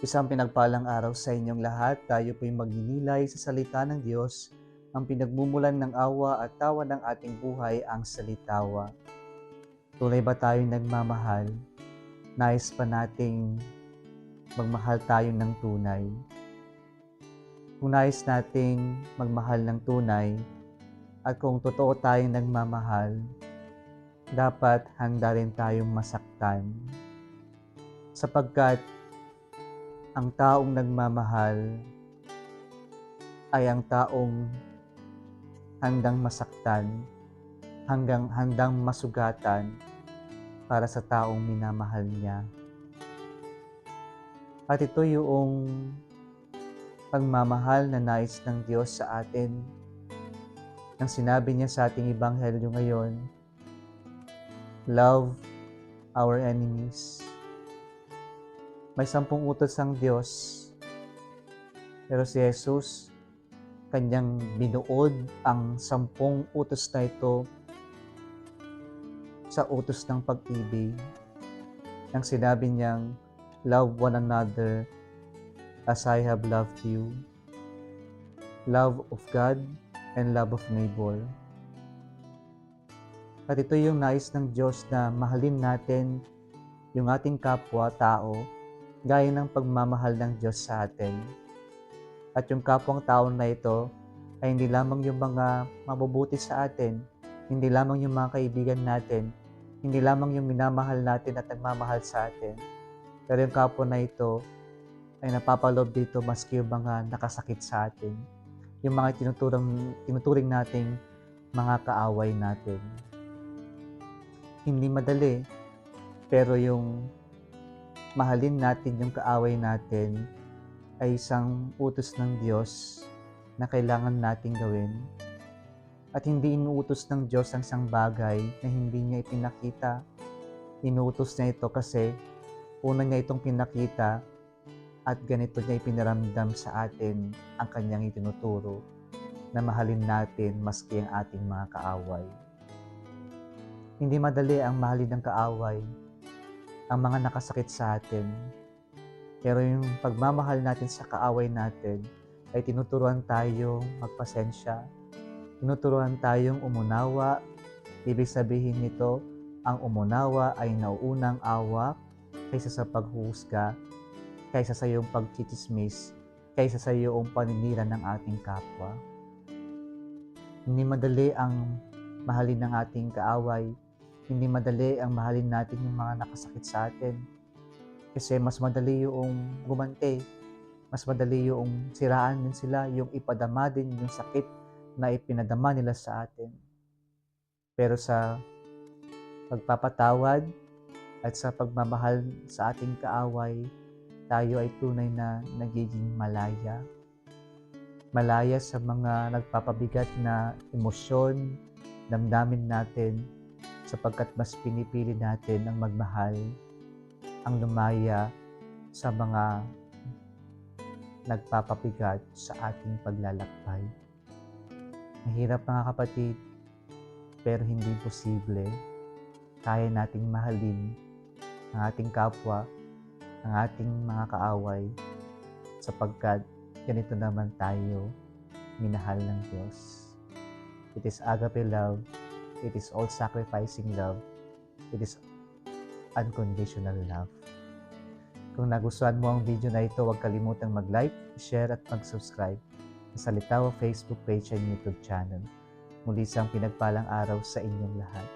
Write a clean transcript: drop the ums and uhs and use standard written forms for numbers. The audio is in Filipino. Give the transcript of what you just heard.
Isang pinagpalang araw sa inyong lahat. Tayo po'y magninilay sa salita ng Diyos. Ang pinagmumulan ng awa at tawa ng ating buhay ang salitawa. Tunay ba tayong nagmamahal? Nais pa nating magmahal tayo ng tunay. Kung nais nating magmahal ng tunay at kung totoo tayong nagmamahal, dapat handa rin tayong masaktan. Sapagkat ang taong nagmamahal ay ang taong handang masaktan, handang masugatan para sa taong minamahal niya. At ito yung pagmamahal na nais ng Diyos sa atin. Nang sinabi niya sa ating ebanghelyo ngayon, love our enemies. May 10 utos ang Diyos, pero si Jesus, kanyang binuod ang 10 utos na ito sa utos ng pag-ibig. Nang sinabi niyang, love one another as I have loved you. Love of God and love of neighbor. At ito yung nais ng Diyos na mahalin natin yung ating kapwa-tao gaya ng pagmamahal ng Diyos sa atin. At yung kapwang tao na ito ay hindi lamang yung mga mabubuti sa atin, hindi lamang yung mga kaibigan natin, hindi lamang yung minamahal natin at nagmamahal sa atin. Pero yung kapwa na ito ay napapaloob dito maski yung mga nakasakit sa atin, yung mga tinuturing nating mga kaaway natin. Hindi madali, pero yung mahalin natin yung kaaway natin ay isang utos ng Diyos na kailangan nating gawin. At hindi inuutos ng Diyos ang isang bagay na hindi niya ipinakita. Inuutos niya ito kasi una niya itong pinakita at ganito niya ipinaramdam sa atin ang kanyang itinuturo na mahalin natin maski ang ating mga kaaway. Hindi madali ang mahalin ng kaaway, ang mga nakasakit sa atin. Pero yung pagmamahal natin sa kaaway natin ay tinuturuan tayong magpasensya, tinuturuan tayong umunawa. Ibig sabihin nito, ang umunawa ay nauunang awa kaysa sa paghuhusga, kaysa sa iyong pagchichismis, kaysa sa iyong paninira ng ating kapwa. Hindi madali ang mahalin ng ating kaaway, hindi madali ang mahalin natin yung mga nakasakit sa atin. Kasi mas madali yung gumante, mas madali yung siraan din sila, yung ipadama din yung sakit na ipinadama nila sa atin. Pero sa pagpapatawad at sa pagmamahal sa ating kaaway, tayo ay tunay na nagiging malaya. Malaya sa mga nagpapabigat na emosyon, damdamin natin, sapagkat mas pinipili natin ang magmahal, ang lumaya sa mga nagpapabigat sa ating paglalakbay. Mahirap mga kapatid, pero hindi posible. Kaya nating mahalin ang ating kapwa, ang ating mga kaaway, sapagkat ganito naman tayo minahal ng Diyos. It is agape love. It is all-sacrificing love. It is unconditional love. Kung nagustuhan mo ang video na ito, huwag kalimutang mag-like, share at mag-subscribe sa Salitawa Facebook page and YouTube channel. Muli isang pinagpalang araw sa inyong lahat.